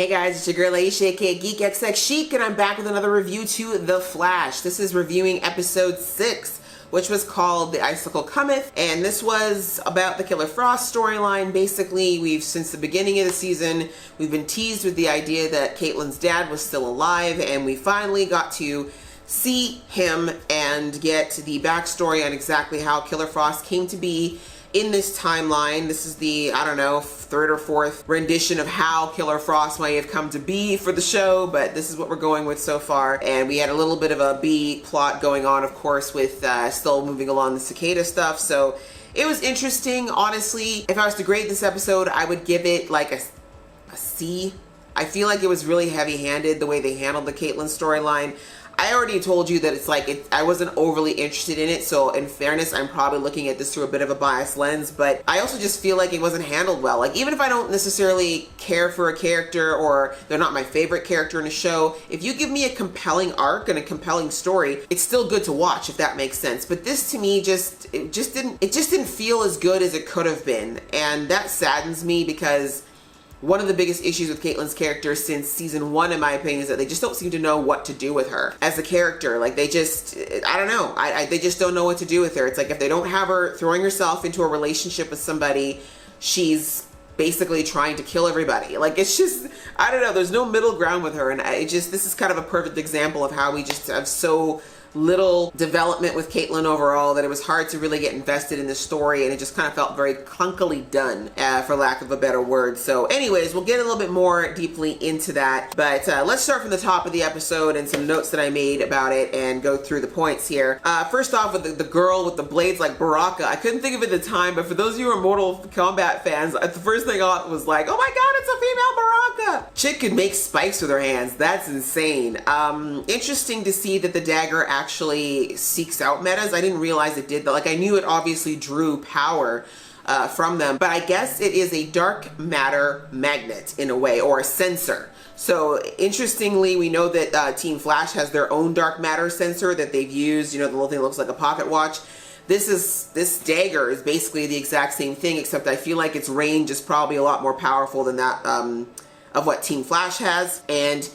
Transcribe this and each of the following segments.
Hey guys, it's your girl Aisha, aka geekxxchic, and I'm back with another review to The Flash. This is reviewing episode 6, which was called The Icicle Cometh, and this was about the Killer Frost storyline. Basically, since the beginning of the season, we've been teased with the idea that Caitlyn's dad was still alive, and we finally got to see him and get the backstory on exactly how Killer Frost came to be in this timeline. This is the, I don't know, third or fourth rendition of how Killer Frost might have come to be for the show, but this is what we're going with so far. And we had a little bit of a B plot going on, of course, with still moving along the Cicada stuff. So it was interesting. Honestly, if I was to grade this episode, I would give it like a C. I feel like it was really heavy-handed the way they handled the Caitlyn storyline. I already told you that it's like, I wasn't overly interested in it, so in fairness, I'm probably looking at this through a bit of a biased lens, but I also just feel like it wasn't handled well. Like, even if I don't necessarily care for a character, or they're not my favorite character in a show, if you give me a compelling arc and a compelling story, it's still good to watch, if that makes sense. But this, to me, it just didn't feel as good as it could have been, and that saddens me because one of the biggest issues with Caitlyn's character since season 1, in my opinion, is that they just don't seem to know what to do with her as a character. Like, they just, I don't know. They just don't know what to do with her. It's like, if they don't have her throwing herself into a relationship with somebody, she's basically trying to kill everybody. Like, it's just, I don't know. There's no middle ground with her. And this is kind of a perfect example of how we just have so little development with Caitlyn overall that it was hard to really get invested in the story, and it just kind of felt very clunkily done, for lack of a better word. So anyways, we'll get a little bit more deeply into that, but let's start from the top of the episode and some notes that I made about it and go through the points here. First off, with the girl with the blades like Baraka. I couldn't think of it at the time, but for those of you who are Mortal Kombat fans, the first thing I thought was like, oh my god, it's a female Baraka! Chick could make spikes with her hands. That's insane. Interesting to see that the dagger actually seeks out metas. I didn't realize it did that. Like, I knew it obviously drew power from them, but I guess it is a dark matter magnet in a way, or a sensor. So interestingly, we know that Team Flash has their own dark matter sensor that they've used. You know, the little thing that looks like a pocket watch. This dagger is basically the exact same thing, except I feel like its range is probably a lot more powerful than that of what Team Flash has. And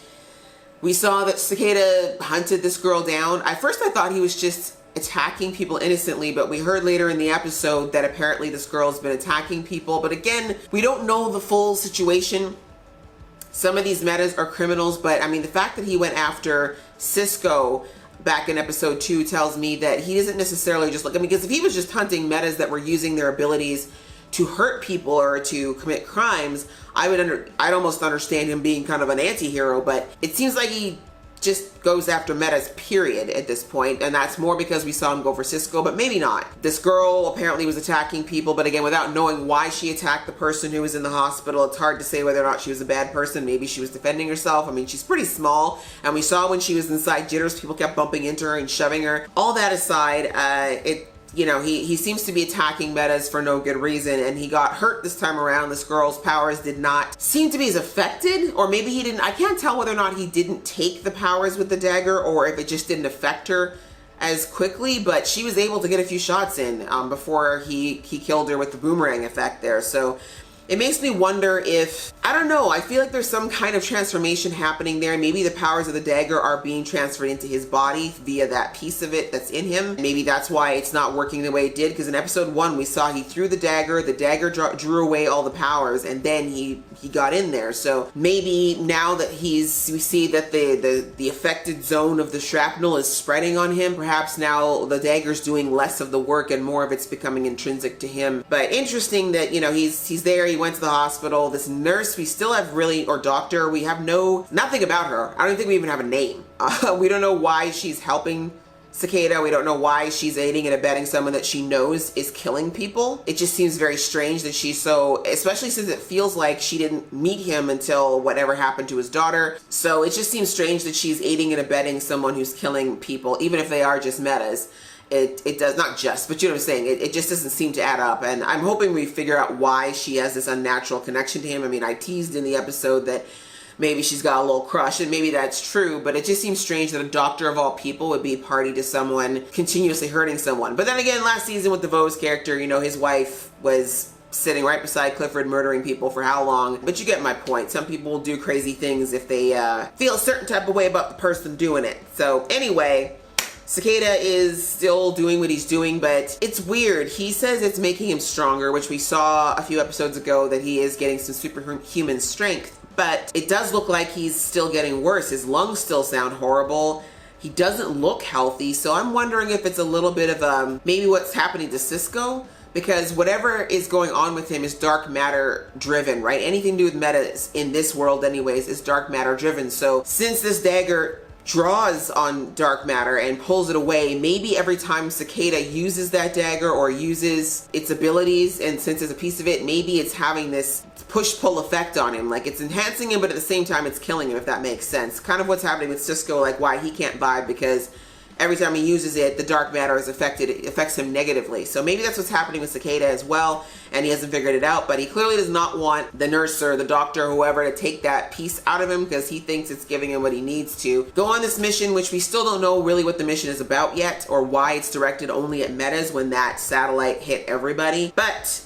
we saw that Cicada hunted this girl down. At first I thought he was just attacking people innocently, but we heard later in the episode that apparently this girl's been attacking people. But again, we don't know the full situation. Some of these metas are criminals, but I mean, the fact that he went after Cisco back in episode 2 tells me that he isn't necessarily just like, I mean, because if he was just hunting metas that were using their abilities to hurt people or to commit crimes, I'd almost understand him being kind of an anti-hero, but it seems like he just goes after metas, period, at this point, and that's more because we saw him go for Cisco, but maybe not. This girl apparently was attacking people, but again, without knowing why she attacked the person who was in the hospital, it's hard to say whether or not she was a bad person. Maybe she was defending herself. I mean, she's pretty small, and we saw when she was inside Jitters, people kept bumping into her and shoving her. All that aside, you know, he seems to be attacking metas for no good reason, and he got hurt this time around. This girl's powers did not seem to be as affected, or maybe he didn't. I can't tell whether or not he didn't take the powers with the dagger, or if it just didn't affect her as quickly, but she was able to get a few shots in before he killed her with the boomerang effect there. So it makes me wonder if, I don't know, I feel like there's some kind of transformation happening there. Maybe the powers of the dagger are being transferred into his body via that piece of it that's in him. Maybe that's why it's not working the way it did, because in episode 1 we saw he threw the dagger drew away all the powers, and then he got in there. So maybe now that we see that the affected zone of the shrapnel is spreading on him, perhaps now the dagger's doing less of the work and more of it's becoming intrinsic to him. But interesting that, you know, he's there. He went to the hospital. This nurse, we still have or doctor, we have nothing about her. I don't think we even have a name. We don't know why she's helping Cicada. We don't know why she's aiding and abetting someone that she knows is killing people. It just seems very strange that she's so, especially since it feels like she didn't meet him until whatever happened to his daughter. So it just seems strange that she's aiding and abetting someone who's killing people, even if they are just metas. It does, not just, but you know what I'm saying, it just doesn't seem to add up, and I'm hoping we figure out why she has this unnatural connection to him. I mean, I teased in the episode that maybe she's got a little crush, and maybe that's true, but it just seems strange that a doctor of all people would be party to someone continuously hurting someone. But then again, last season with the Vose character, you know, his wife was sitting right beside Clifford murdering people for how long, but you get my point. Some people will do crazy things if they feel a certain type of way about the person doing it. So anyway, Cicada is still doing what he's doing, but it's weird. He says it's making him stronger, which we saw a few episodes ago, that he is getting some superhuman strength, but it does look like he's still getting worse. His lungs still sound horrible. He doesn't look healthy, so I'm wondering if it's a little bit of maybe what's happening to Cisco, because whatever is going on with him is dark matter driven, right? Anything to do with meta in this world anyways is dark matter driven. So since this dagger draws on dark matter and pulls it away, maybe every time Cicada uses that dagger or uses its abilities, and since it's a piece of it, maybe it's having this push-pull effect on him. Like, it's enhancing him, but at the same time it's killing him, if that makes sense. Kind of what's happening with Cisco, like why he can't vibe, because every time he uses it, the dark matter is affected. It affects him negatively. So maybe that's what's happening with Cicada as well, and he hasn't figured it out, but he clearly does not want the nurse or the doctor or whoever to take that piece out of him, because he thinks it's giving him what he needs to go on this mission, which we still don't know really what the mission is about yet, or why it's directed only at metas when that satellite hit everybody, but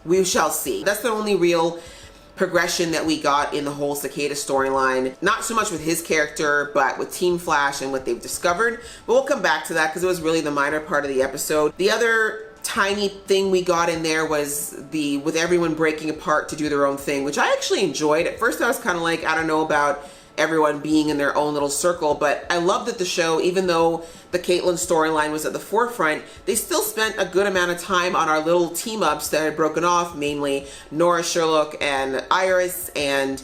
we shall see. That's the only real progression that we got in the whole Cicada storyline. Not so much with his character, but with Team Flash and what they've discovered. But we'll come back to that because it was really the minor part of the episode. The other tiny thing we got in there was with everyone breaking apart to do their own thing, which I actually enjoyed. At first I was kind of like, I don't know about everyone being in their own little circle, but I love that the show, even though the Caitlyn storyline was at the forefront, they still spent a good amount of time on our little team ups that had broken off, mainly Nora, Sherlock, and Iris, and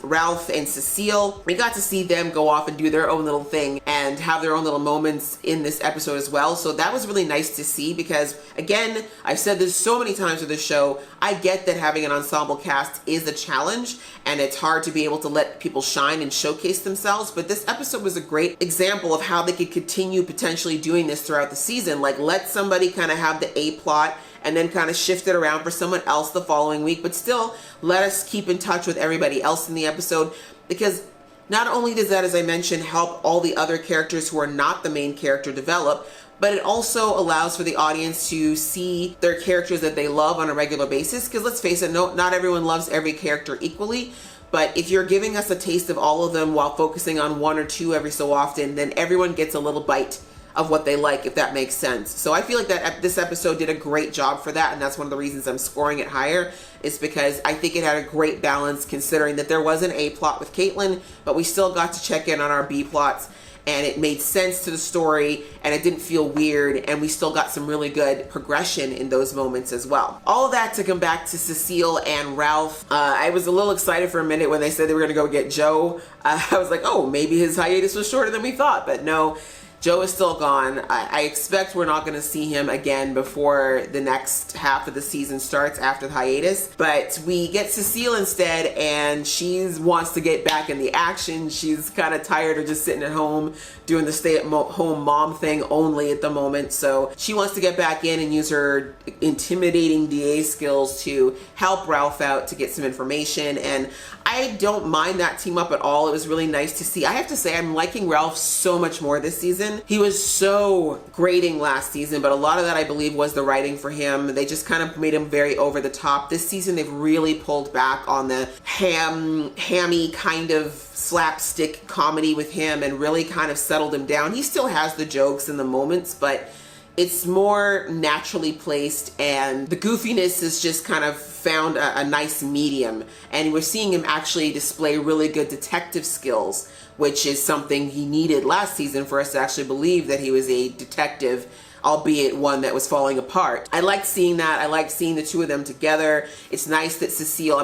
Ralph and Cecile. We got to see them go off and do their own little thing and have their own little moments in this episode as well. So that was really nice to see, because again, I've said this so many times with this show, I get that having an ensemble cast is a challenge and it's hard to be able to let people shine and showcase themselves, but this episode was a great example of how they could continue potentially doing this throughout the season. Like, let somebody kind of have the A plot and then kind of shift it around for someone else the following week, but still let us keep in touch with everybody else in the episode, because not only does that, as I mentioned, help all the other characters who are not the main character develop, but it also allows for the audience to see their characters that they love on a regular basis, because let's face it, not everyone loves every character equally, but if you're giving us a taste of all of them while focusing on one or two every so often, then everyone gets a little bite of what they like, if that makes sense. So I feel like that this episode did a great job for that, and that's one of the reasons I'm scoring it higher, is because I think it had a great balance, considering that there was an A plot with Caitlyn, but we still got to check in on our B plots, and it made sense to the story, and it didn't feel weird, and we still got some really good progression in those moments as well. All of that to come back to Cecile and Ralph. I was a little excited for a minute when they said they were gonna go get Joe. I was like, oh, maybe his hiatus was shorter than we thought, but no. Joe is still gone. I expect we're not going to see him again before the next half of the season starts after the hiatus. But we get Cecile instead, and she wants to get back in the action. She's kind of tired of just sitting at home doing the stay-at-home mom thing only at the moment. So she wants to get back in and use her intimidating DA skills to help Ralph out to get some information. And I don't mind that team up at all. It was really nice to see. I have to say, I'm liking Ralph so much more this season. He was so grating last season, but a lot of that, I believe, was the writing for him. They just kind of made him very over the top. This season, they've really pulled back on the hammy kind of slapstick comedy with him and really kind of settled him down. He still has the jokes and the moments, but it's more naturally placed, and the goofiness is just kind of found a nice medium. And we're seeing him actually display really good detective skills, which is something he needed last season for us to actually believe that he was a detective, albeit one that was falling apart. I liked seeing that. I liked seeing the two of them together. It's nice that Cecile,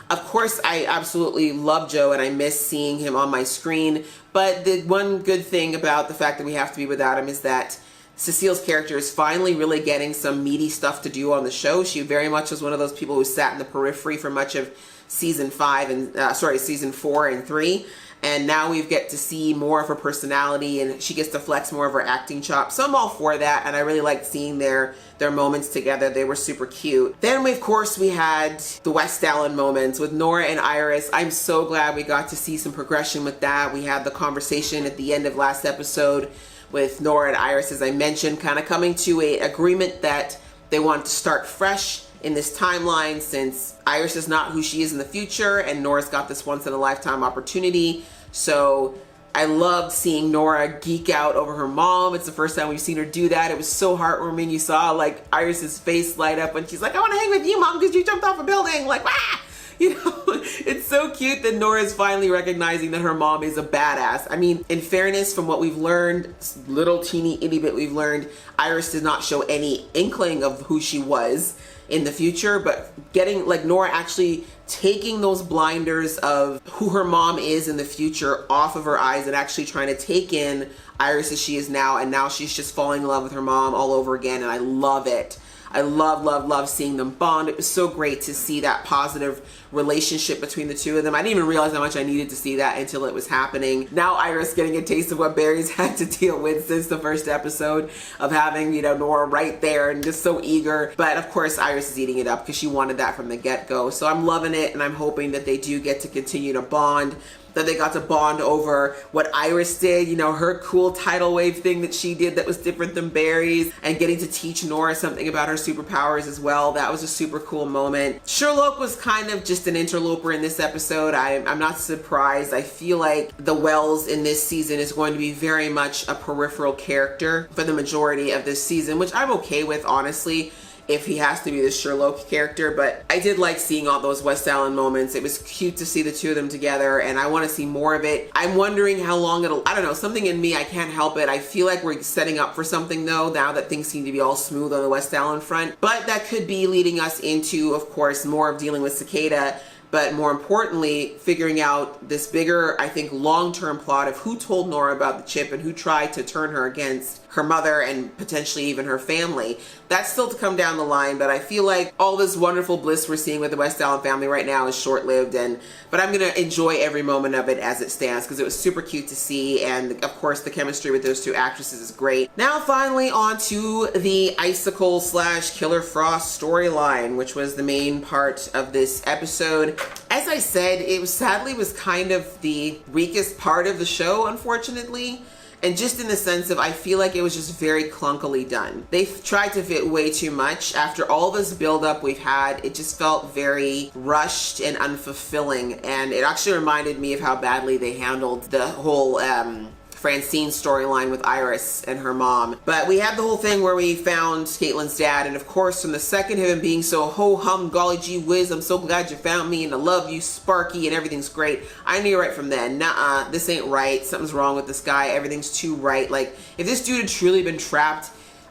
of course, I absolutely love Joe and I miss seeing him on my screen, but the one good thing about the fact that we have to be without him is that Cecile's character is finally really getting some meaty stuff to do on the show. She very much was one of those people who sat in the periphery for much of season 4 and 3. And now we get to see more of her personality, and she gets to flex more of her acting chops. So I'm all for that, and I really liked seeing their moments together. They were super cute. Then, of course, we had the West Allen moments with Nora and Iris. I'm so glad we got to see some progression with that. We had the conversation at the end of last episode with Nora and Iris, as I mentioned, kind of coming to an agreement that they want to start fresh in this timeline, since Iris is not who she is in the future and Nora's got this once in a lifetime opportunity. So I loved seeing Nora geek out over her mom. It's the first time we've seen her do that. It was so heartwarming. You saw like Iris's face light up when she's like, I want to hang with you, Mom, because you jumped off a building. Like, ah! You know, it's so cute that Nora is finally recognizing that her mom is a badass. I mean, in fairness, from what we've learned, little teeny itty bit we've learned, Iris did not show any inkling of who she was in the future, but getting like Nora actually taking those blinders of who her mom is in the future off of her eyes and actually trying to take in Iris as she is now, and now she's just falling in love with her mom all over again, and I love it. I love seeing them bond. It was so great to see that positive relationship between the two of them. I didn't even realize how much I needed to see that until it was happening. Now Iris getting a taste of what Barry's had to deal with since the first episode of having, you know, Nora right there and just so eager. But of course Iris is eating it up because she wanted that from the get-go. So I'm loving it, and I'm hoping that they do get to continue to bond, that they got to bond over what Iris did, you know, her cool tidal wave thing that she did that was different than Barry's, and getting to teach Nora something about her superpowers as well. That was a super cool moment. Sherlock was kind of just an interloper in this episode. I'm not surprised. I feel like the Wells in this season is going to be very much a peripheral character for the majority of this season, which I'm okay with, honestly, if he has to be the Sherlock character. But I did like seeing all those West Allen moments. It was cute to see the two of them together, and I want to see more of it. I'm wondering how long it'll, I don't know, something in me, I can't help it. I feel like we're setting up for something though, now that things seem to be all smooth on the West Allen front. But that could be leading us into, of course, more of dealing with Cicada, but more importantly, figuring out this bigger, I think, long-term plot of who told Nora about the chip and who tried to turn her against her mother and potentially even her family. That's still to come down the line, but I feel like all this wonderful bliss we're seeing with the West Allen family right now is short-lived, but I'm gonna enjoy every moment of it as it stands because it was super cute to see, and of course the chemistry with those two actresses is great. Now finally on to the Icicle / Killer Frost storyline, which was the main part of this episode. As I said, it was sadly kind of the weakest part of the show, unfortunately. And just in the sense of, I feel like it was just very clunkily done. They tried to fit way too much. After all this buildup we've had, it just felt very rushed and unfulfilling. And it actually reminded me of how badly they handled the whole Francine storyline with Iris and her mom. But we had the whole thing where we found Caitlin's dad, and of course from the second of him being so ho-hum, golly gee whiz, I'm so glad you found me and I love you, Sparky, and everything's great, I knew right from then, nuh-uh, this ain't right, something's wrong with this guy, everything's too right. Like, if this dude had truly been trapped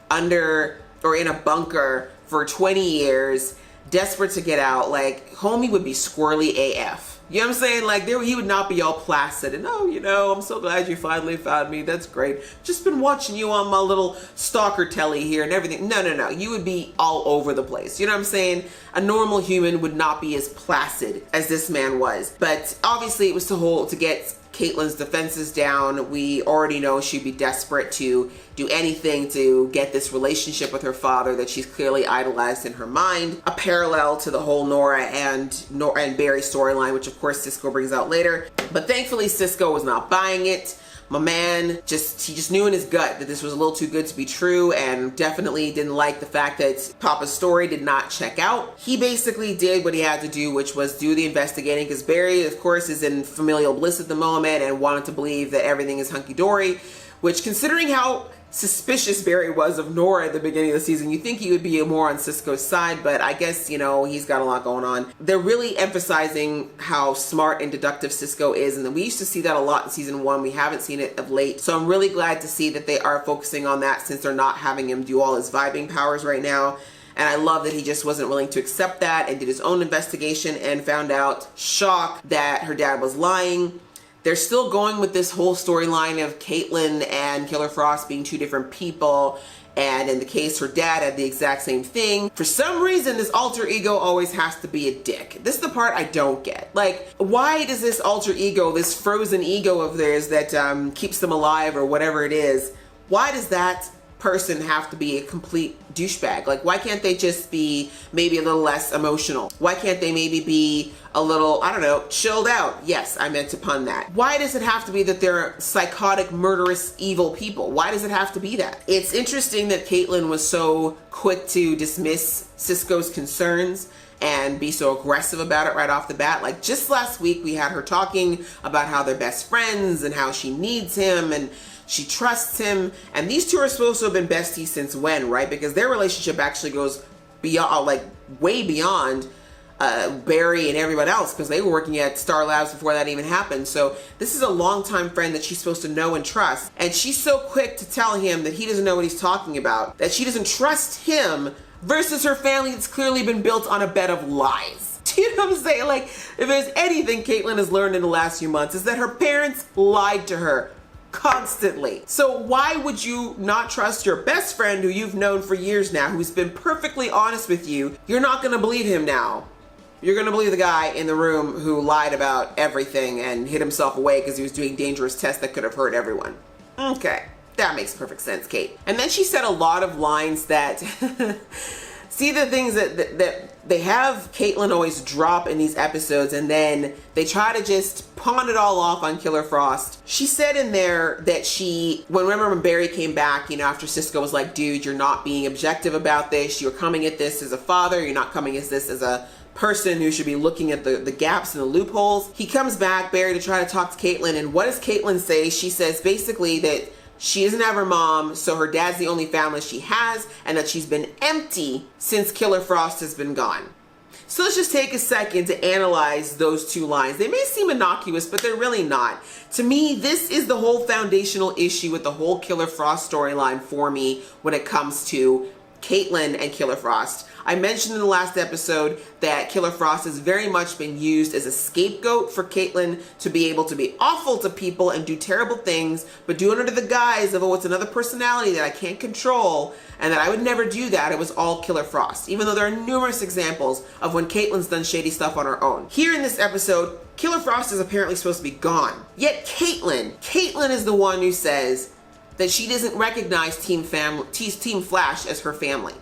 under or in a bunker for 20 years, desperate to get out, like, homie would be squirrely AF. You know what I'm saying? Like, he would not be all placid and, oh, you know, I'm so glad you finally found me. That's great. Just been watching you on my little stalker telly here and everything. No. You would be all over the place. You know what I'm saying? A normal human would not be as placid as this man was. But obviously it was to get Caitlin's defenses down. We already know she'd be desperate to do anything to get this relationship with her father that she's clearly idolized in her mind. A parallel to the whole Nora and Barry storyline, which of course Cisco brings out later. But thankfully Cisco was not buying it. My man, he just knew in his gut that this was a little too good to be true, and definitely didn't like the fact that Papa's story did not check out. He basically did what he had to do, which was do the investigating, because Barry, of course, is in familial bliss at the moment and wanted to believe that everything is hunky-dory, which, considering how suspicious Barry was of Nora at the beginning of the season, you think he would be more on Cisco's side, but I guess, you know, he's got a lot going on. They're really emphasizing how smart and deductive Cisco is, and we used to see that a lot in season 1. We haven't seen it of late, so I'm really glad to see that they are focusing on that, since they're not having him do all his vibing powers right now. And I love that he just wasn't willing to accept that and did his own investigation and found out, shock, that her dad was lying. They're still going with this whole storyline of Caitlin and Killer Frost being two different people, and in the case her dad had the exact same thing. For some reason, this alter ego always has to be a dick. This is the part I don't get. Like, why does this alter ego, this frozen ego of theirs that keeps them alive or whatever it is, why does that person have to be a complete douchebag? Like, why can't they just be maybe a little less emotional? Why can't they maybe be a little, I don't know, chilled out? Yes, I meant to pun that. Why does it have to be that they're psychotic, murderous, evil people? Why does it have to be that? It's interesting that Caitlyn was so quick to dismiss Cisco's concerns and be so aggressive about it right off the bat. Like, just last week we had her talking about how they're best friends and how she needs him and she trusts him. And these two are supposed to have been besties since when, right? Because their relationship actually goes beyond, like way beyond Barry and everyone else, because they were working at Star Labs before that even happened. So this is a longtime friend that she's supposed to know and trust. And she's so quick to tell him that he doesn't know what he's talking about, that she doesn't trust him versus her family that's clearly been built on a bed of lies. Do you know what I'm saying? Like, if there's anything Caitlyn has learned in the last few months, is that her parents lied to her constantly. So why would you not trust your best friend who you've known for years now, who's been perfectly honest with you? You're not gonna believe him now. You're gonna believe the guy in the room who lied about everything and hid himself away because he was doing dangerous tests that could have hurt everyone. Okay. That makes perfect sense, Kate. And then she said a lot of lines that, see, the things that they have Caitlyn always drop in these episodes, and then they try to just pawn it all off on Killer Frost. She said in there that remember when Barry came back, you know, after Cisco was like, dude, you're not being objective about this. You're coming at this as a father. You're not coming at this as a person who should be looking at the gaps and the loopholes. He comes back, Barry, to try to talk to Caitlyn, and what does Caitlyn say? She says basically that she doesn't have her mom, so her dad's the only family she has, and that she's been empty since Killer Frost has been gone. So let's just take a second to analyze those two lines. They may seem innocuous, but they're really not. To me, this is the whole foundational issue with the whole Killer Frost storyline for me when it comes to Caitlyn and Killer Frost. I mentioned in the last episode that Killer Frost has very much been used as a scapegoat for Caitlyn to be able to be awful to people and do terrible things, but do it under the guise of, oh, it's another personality that I can't control, and that I would never do that. It was all Killer Frost, even though there are numerous examples of when Caitlyn's done shady stuff on her own. Here in this episode, Killer Frost is apparently supposed to be gone. Yet Caitlyn is the one who says that she doesn't recognize Team Flash as her family.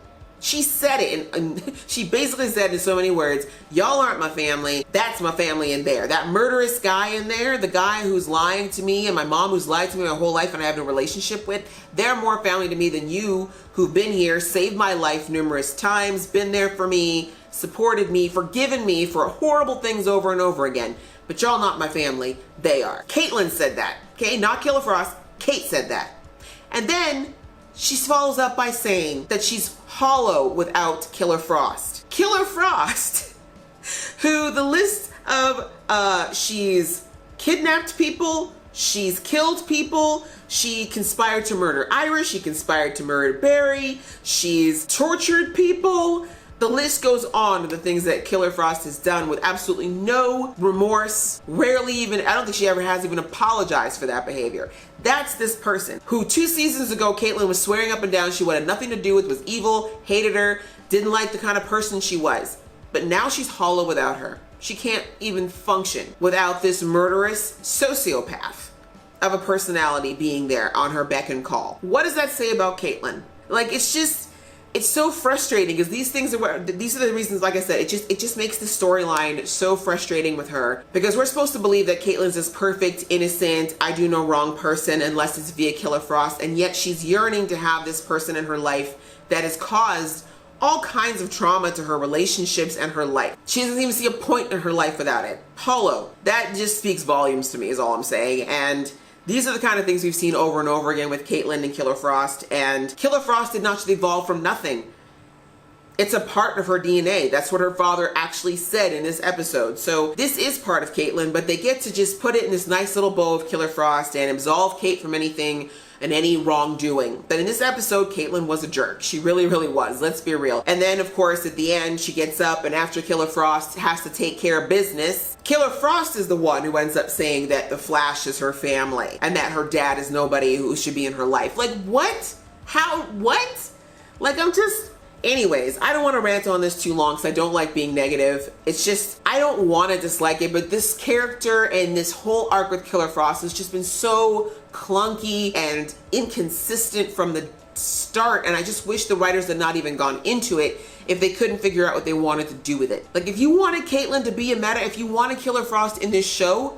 She said it, and she basically said in so many words, y'all aren't my family, that's my family in there. That murderous guy in there, the guy who's lying to me and my mom who's lied to me my whole life and I have no relationship with, they're more family to me than you who've been here, saved my life numerous times, been there for me, supported me, forgiven me for horrible things over and over again. But y'all not my family, they are. Caitlyn said that, okay? Not Killer Frost, Kate said that. And then she follows up by saying that she's hollow without Killer Frost. Killer Frost, who the list of, she's kidnapped people, she's killed people, she conspired to murder Iris, she conspired to murder Barry, she's tortured people. The list goes on of the things that Killer Frost has done with absolutely no remorse, rarely even, I don't think she ever has even apologized for that behavior. That's this person who 2 seasons ago Caitlyn was swearing up and down she wanted nothing to do with, was evil, hated her, didn't like the kind of person she was. But now she's hollow without her. She can't even function without this murderous sociopath of a personality being there on her beck and call. What does that say about Caitlyn? Like, it's so frustrating because these are the reasons, like I said, it just makes the storyline so frustrating with her, because we're supposed to believe that Caitlyn's this perfect, innocent, I do no wrong person unless it's via Killer Frost, and yet she's yearning to have this person in her life that has caused all kinds of trauma to her relationships and her life. She doesn't even see a point in her life without it. Hollow. That just speaks volumes to me is all I'm saying. And these are the kind of things we've seen over and over again with Caitlyn and Killer Frost. And Killer Frost did not just evolve from nothing. It's a part of her DNA. That's what her father actually said in this episode. So this is part of Caitlyn, but they get to just put it in this nice little bow of Killer Frost and absolve Kate from anything and any wrongdoing. But in this episode, Caitlyn was a jerk. She really, really was. Let's be real. And then, of course, at the end, she gets up, and after Killer Frost has to take care of business, Killer Frost is the one who ends up saying that the Flash is her family and that her dad is nobody who should be in her life. Like, what? How? What? Like, I'm just... Anyways, I don't want to rant on this too long because I don't like being negative. It's just, I don't want to dislike it, but this character and this whole arc with Killer Frost has just been so clunky and inconsistent from the start, and I just wish the writers had not even gone into it if they couldn't figure out what they wanted to do with it. Like, if you wanted Caitlyn to be a meta, if you wanted Killer Frost in this show,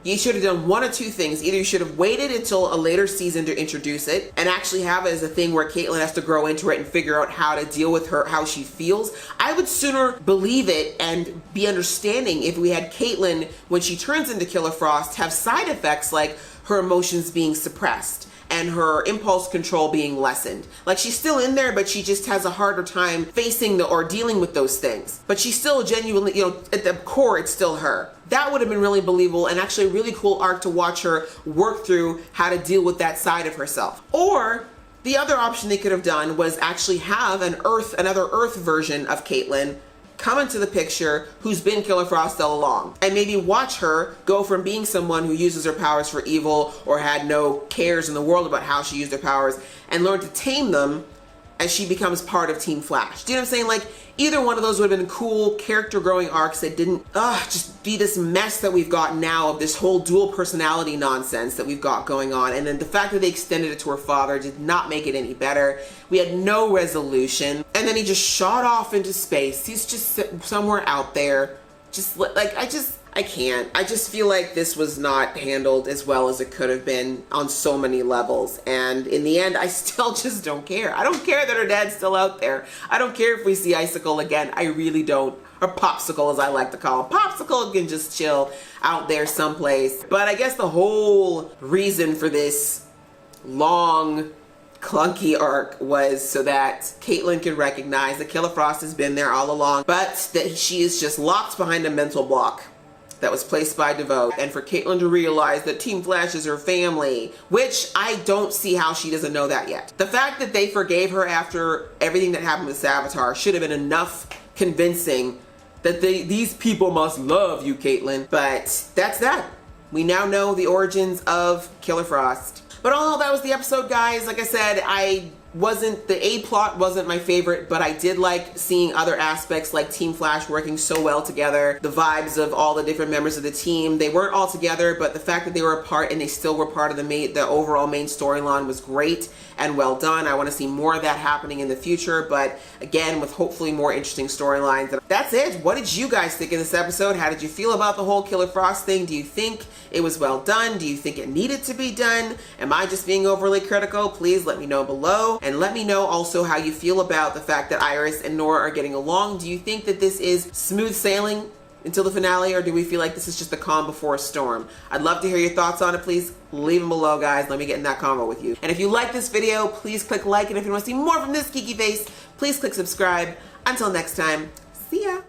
you should have done one of two things. Either you should have waited until a later season to introduce it and actually have it as a thing where Caitlyn has to grow into it and figure out how to deal with how she feels. I would sooner believe it and be understanding if we had Caitlyn, when she turns into Killer Frost, have side effects like her emotions being suppressed and her impulse control being lessened. Like, she's still in there, but she just has a harder time facing or dealing with those things. But she's still genuinely, at the core, it's still her. That would have been really believable and actually a really cool arc to watch her work through how to deal with that side of herself. Or the other option they could have done was actually have another Earth version of Caitlyn come into the picture who's been Killer Frost all along, and maybe watch her go from being someone who uses her powers for evil or had no cares in the world about how she used her powers and learn to tame them as she becomes part of Team Flash. Do you know what I'm saying? Like, either one of those would have been cool character growing arcs that didn't just be this mess that we've got now of this whole dual personality nonsense that we've got going on. And then the fact that they extended it to her father did not make it any better. We had no resolution. And then he just shot off into space. He's just somewhere out there. Just like, I can't. I just feel like this was not handled as well as it could have been on so many levels. And in the end, I still just don't care. I don't care that her dad's still out there. I don't care if we see Icicle again. I really don't. Or Popsicle, as I like to call him. Popsicle can just chill out there someplace. But I guess the whole reason for this long, clunky arc was so that Caitlyn could recognize that Killer Frost has been there all along, but that she is just locked behind a mental block that was placed by DeVoe, and for Caitlyn to realize that Team Flash is her family, which I don't see how she doesn't know that yet. The fact that they forgave her after everything that happened with Savitar should have been enough convincing that these people must love you, Caitlyn. But that's that. We now know the origins of Killer Frost. But all in all, that was the episode, guys. Like I said, the A plot wasn't my favorite, but I did like seeing other aspects like Team Flash working so well together. The vibes of all the different members of the team. They weren't all together, but the fact that they were apart and they still were part of the overall main storyline was great and well done. I want to see more of that happening in the future, but again, with hopefully more interesting storylines. That's it. What did you guys think of this episode? How did you feel about the whole Killer Frost thing? Do you think it was well done? Do you think it needed to be done? Am I just being overly critical? Please let me know below. And let me know also how you feel about the fact that Iris and Nora are getting along. Do you think that this is smooth sailing until the finale, or do we feel like this is just the calm before a storm? I'd love to hear your thoughts on it. Please leave them below, guys. Let me get in that convo with you. And if you like this video, please click like. And if you want to see more from this geeky face, please click subscribe. Until next time, see ya.